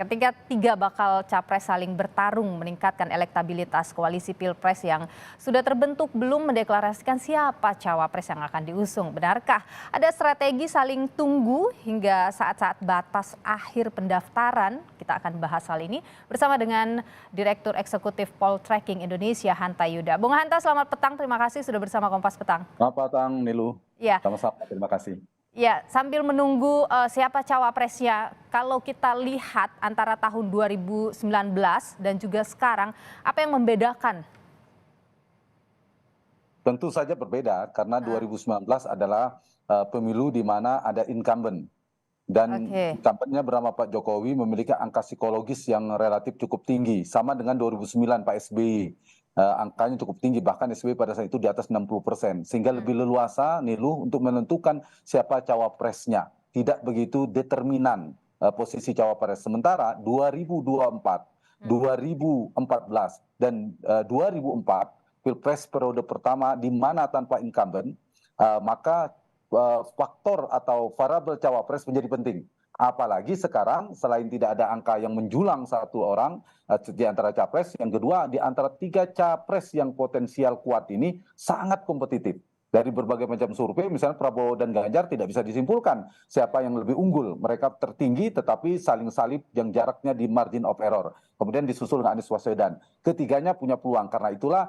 Ketika tiga bakal capres saling bertarung meningkatkan elektabilitas, koalisi Pilpres yang sudah terbentuk belum mendeklarasikan siapa cawapres yang akan diusung. Benarkah ada strategi saling tunggu hingga saat-saat batas akhir pendaftaran? Kita akan bahas hal ini bersama dengan Direktur Eksekutif Poltreking Indonesia, Hanta Yuda. Bung Hanta, selamat petang. Terima kasih sudah bersama Kompas Petang. Selamat petang, Nilu. Ya. Sama-sama, terima kasih. Ya, sambil menunggu siapa cawapresnya, kalau kita lihat antara tahun 2019 dan juga sekarang, apa yang membedakan? Tentu saja berbeda, karena 2019 adalah pemilu di mana ada incumbent. Dan incumbentnya bernama Pak Jokowi memiliki angka psikologis yang relatif cukup tinggi, sama dengan 2009 Pak SBY. Angkanya cukup tinggi, bahkan SBY pada saat itu di atas 60%, sehingga lebih leluasa Niluh untuk menentukan siapa cawapresnya, tidak begitu determinan posisi cawapres. Sementara 2024, 2014 dan 2004 Pilpres periode pertama di mana tanpa incumbent, maka faktor atau variabel cawapres menjadi penting. Apalagi sekarang selain tidak ada angka yang menjulang satu orang di antara capres, yang kedua di antara tiga capres yang potensial kuat ini sangat kompetitif. Dari berbagai macam survei, misalnya Prabowo dan Ganjar tidak bisa disimpulkan siapa yang lebih unggul. Mereka tertinggi tetapi saling salib yang jaraknya di margin of error. Kemudian disusul dengan Anies Baswedan. Ketiganya punya peluang, karena itulah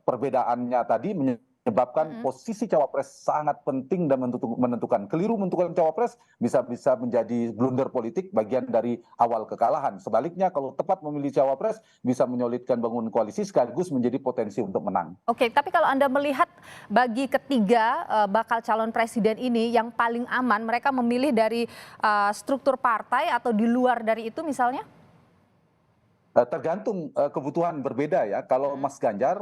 perbedaannya tadi menyebabkan posisi cawapres sangat penting dan menentukan. Keliru menentukan cawapres bisa menjadi blunder politik, bagian dari awal kekalahan. Sebaliknya kalau tepat memilih cawapres bisa menyolidkan bangun koalisi sekaligus menjadi potensi untuk menang. Oke, tapi kalau Anda melihat bagi ketiga bakal calon presiden ini yang paling aman, mereka memilih dari struktur partai atau di luar dari itu misalnya? Tergantung kebutuhan berbeda ya. Kalau Mas Ganjar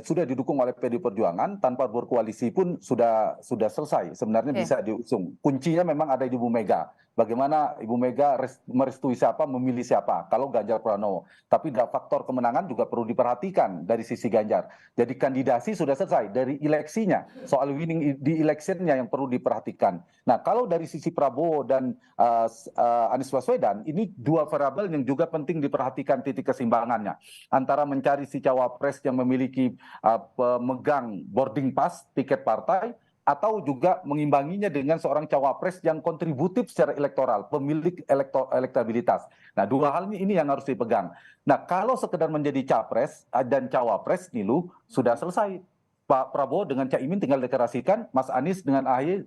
sudah didukung oleh PD Perjuangan, tanpa berkoalisi pun sudah selesai. Sebenarnya bisa diusung. Kuncinya memang ada di Ibu Mega. Bagaimana Ibu Mega merestui siapa, memilih siapa. Kalau Ganjar Pranowo. Tapi faktor kemenangan juga perlu diperhatikan dari sisi Ganjar. Jadi kandidasi sudah selesai. Dari eleksinya, soal winning di electionnya yang perlu diperhatikan. Nah, kalau dari sisi Prabowo dan Anies Baswedan, ini dua variabel yang juga penting diperhatikan titik keseimbangannya antara mencari si cawapres yang memiliki pemegang boarding pass tiket partai, atau juga mengimbanginya dengan seorang cawapres yang kontributif secara elektoral, pemilik elektabilitas. Nah, dua hal ini yang harus dipegang. Nah, kalau sekedar menjadi capres dan cawapres, Nilu, sudah selesai. Pak Prabowo dengan Cak Imin tinggal deklarasikan, Mas Anies dengan AHY,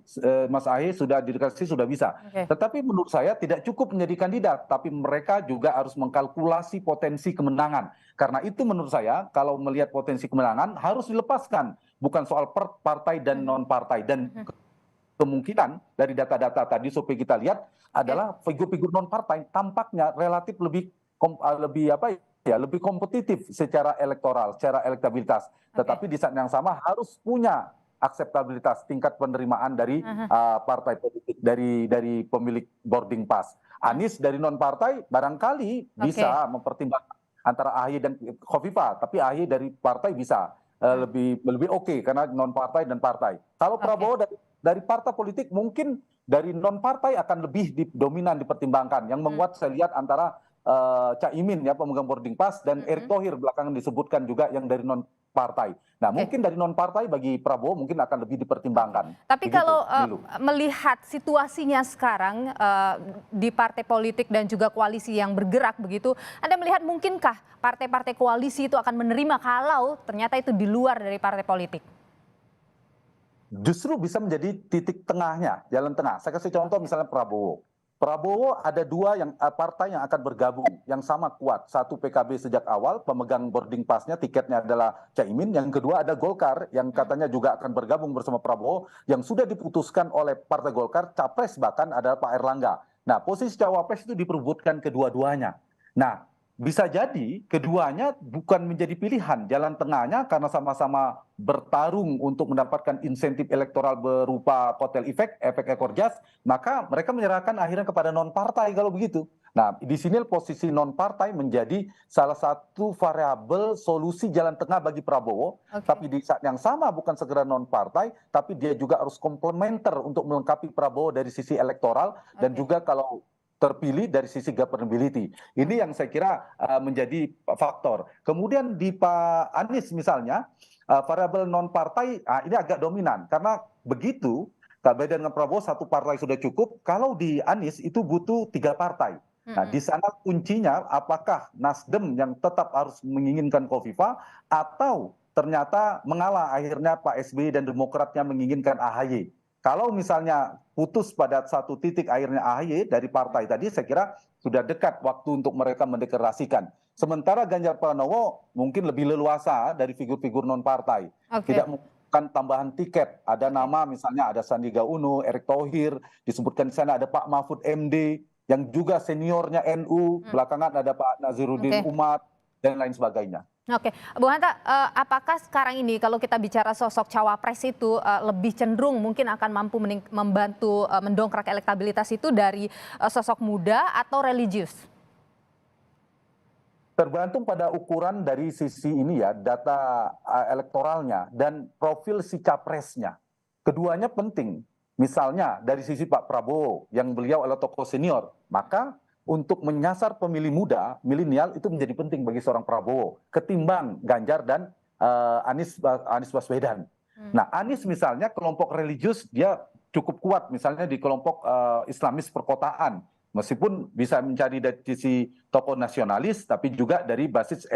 Mas AHY sudah dideklarasi sudah bisa. Tetapi menurut saya tidak cukup menjadi kandidat, tapi mereka juga harus mengkalkulasi potensi kemenangan. Karena itu menurut saya kalau melihat potensi kemenangan harus dilepaskan, bukan soal partai dan non partai. Dan kemungkinan dari data-data tadi survei kita lihat adalah figur-figur non partai tampaknya relatif lebih lebih kompetitif secara elektoral, secara elektabilitas. Tetapi di saat yang sama harus punya akseptabilitas, tingkat penerimaan dari partai politik, dari pemilik boarding pass. Anies dari non partai barangkali bisa mempertimbangkan antara AHY dan Khofifah, tapi AHY dari partai bisa lebih oke karena non partai dan partai. Kalau Prabowo dari partai politik mungkin dari non partai akan lebih dominan dipertimbangkan. Yang menguat saya lihat antara Cak Imin ya, pemegang boarding pass, dan Erick Thohir belakangan disebutkan juga yang dari non partai. Nah, mungkin dari non partai bagi Prabowo mungkin akan lebih dipertimbangkan. Tapi kalau melihat situasinya sekarang di partai politik dan juga koalisi yang bergerak begitu, Anda melihat mungkinkah partai-partai koalisi itu akan menerima kalau ternyata itu di luar dari partai politik? Justru bisa menjadi titik tengahnya, jalan tengah. Saya kasih contoh misalnya Prabowo. Prabowo ada dua partai yang akan bergabung yang sama kuat. Satu PKB sejak awal, pemegang boarding pass-nya, tiketnya adalah Caimin. Yang kedua ada Golkar yang katanya juga akan bergabung bersama Prabowo, yang sudah diputuskan oleh Partai Golkar, capres bahkan adalah Pak Erlangga. Nah, posisi cawapres itu diperebutkan kedua-duanya. Nah, bisa jadi keduanya bukan menjadi pilihan, jalan tengahnya karena sama-sama bertarung untuk mendapatkan insentif elektoral berupa kotel efek ekor jas, maka mereka menyerahkan akhirnya kepada non partai kalau begitu. Nah, di sini posisi non partai menjadi salah satu variabel solusi jalan tengah bagi Prabowo, tapi di saat yang sama bukan segera non partai, tapi dia juga harus komplementer untuk melengkapi Prabowo dari sisi elektoral, dan juga kalau terpilih dari sisi governability. Ini yang saya kira menjadi faktor. Kemudian di Pak Anies misalnya, variabel non partai ini agak dominan karena begitu beda dengan Prabowo satu partai sudah cukup. Kalau di Anies itu butuh 3 partai. Nah, di sana kuncinya apakah Nasdem yang tetap harus menginginkan Kofifa atau ternyata mengalah akhirnya Pak SBY dan Demokratnya menginginkan AHY. Kalau misalnya putus pada satu titik akhirnya AHY dari partai tadi, saya kira sudah dekat waktu untuk mereka mendeklarasikan. Sementara Ganjar Pranowo mungkin lebih leluasa dari figur-figur non partai. Tidak membutuhkan tambahan tiket. Ada nama misalnya ada Sandiaga Uno, Erick Thohir, disebutkan di sana ada Pak Mahfud MD yang juga seniornya NU, belakangan ada Pak Nazaruddin Umar dan lain sebagainya. Oke, Bu Hanta, apakah sekarang ini kalau kita bicara sosok cawapres itu lebih cenderung mungkin akan mampu membantu mendongkrak elektabilitas itu dari sosok muda atau religius? Tergantung pada ukuran dari sisi ini ya, data elektoralnya dan profil si capresnya. Keduanya penting. Misalnya dari sisi Pak Prabowo yang beliau adalah tokoh senior, maka untuk menyasar pemilih muda, milenial itu menjadi penting bagi seorang Prabowo ketimbang Ganjar dan Anies Baswedan. Nah, Anies misalnya kelompok religius dia cukup kuat misalnya di kelompok Islamis perkotaan. Meskipun bisa mencari dari sisi tokoh nasionalis, tapi juga dari basis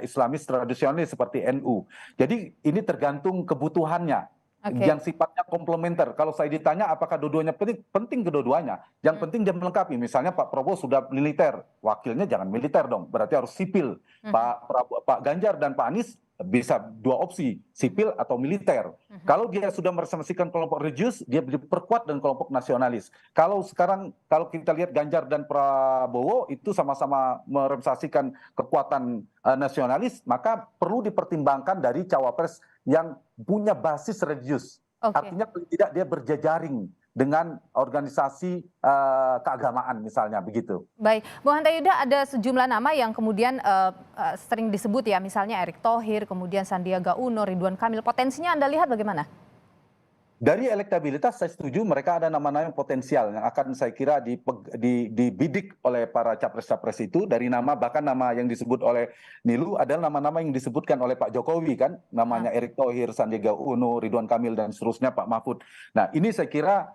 Islamis tradisionalis seperti NU. Jadi ini tergantung kebutuhannya. Yang sifatnya komplementer. Kalau saya ditanya apakah dua-duanya penting, penting kedua-duanya. Yang penting dia melengkapi. Misalnya Pak Prabowo sudah militer, wakilnya jangan militer dong, berarti harus sipil. Pak Ganjar dan Pak Anies bisa dua opsi, sipil atau militer. Kalau dia sudah merepresentasikan kelompok religius, dia diperkuat dengan kelompok nasionalis. Kalau sekarang, kalau kita lihat Ganjar dan Prabowo itu sama-sama merepresentasikan kekuatan nasionalis, maka perlu dipertimbangkan dari cawapres yang punya basis religius. Artinya tidak dia berjejaring dengan organisasi keagamaan misalnya begitu. Baik, Bu Hanta Yuda, ada sejumlah nama yang kemudian sering disebut ya, misalnya Erick Thohir, kemudian Sandiaga Uno, Ridwan Kamil. Potensinya Anda lihat bagaimana? Dari elektabilitas saya setuju mereka ada nama-nama yang potensial yang akan saya kira dibidik oleh para capres-capres itu. Dari nama, bahkan nama yang disebut oleh Nilu adalah nama-nama yang disebutkan oleh Pak Jokowi kan, namanya Erick Thohir, Sandiaga Uno, Ridwan Kamil dan seterusnya, Pak Mahfud. Nah, ini saya kira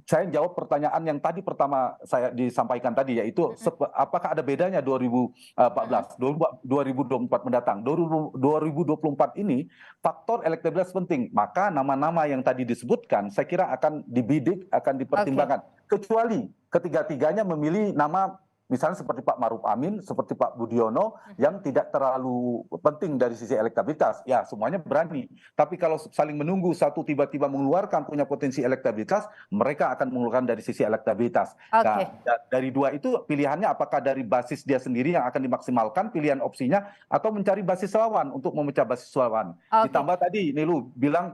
saya jawab pertanyaan yang tadi pertama saya disampaikan tadi, yaitu apakah ada bedanya 2014, 2024 mendatang. 2024 ini faktor elektabilitas penting, maka nama-nama yang tadi disebutkan saya kira akan dibidik, akan dipertimbangkan. Kecuali ketiga-tiganya memilih nama misalnya seperti Pak Maruf Amin, seperti Pak Budiono yang tidak terlalu penting dari sisi elektabilitas, ya semuanya berani. Tapi kalau saling menunggu satu tiba-tiba mengeluarkan punya potensi elektabilitas, mereka akan mengeluarkan dari sisi elektabilitas. Nah, dari dua itu pilihannya apakah dari basis dia sendiri yang akan dimaksimalkan pilihan opsinya atau mencari basis lawan untuk memecah basis lawan. Ditambah tadi Nilu bilang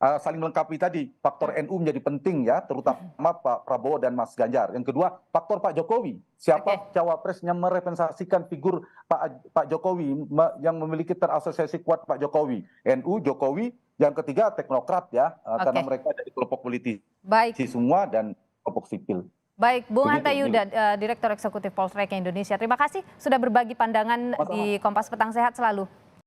saling melengkapi tadi, faktor NU menjadi penting ya, terutama Pak Prabowo dan Mas Ganjar. Yang kedua, faktor Pak Jokowi. Siapa cawapres yang merepresentasikan figur Pak Jokowi yang memiliki terasosiasi kuat Pak Jokowi. NU, Jokowi. Yang ketiga, teknokrat ya, karena mereka dari kelompok politisi semua dan kelompok sipil. Baik, Bung Hanta Yuda, Direktur Eksekutif Poltreking Indonesia. Terima kasih sudah berbagi pandangan di Kompas Petang. Sehat selalu.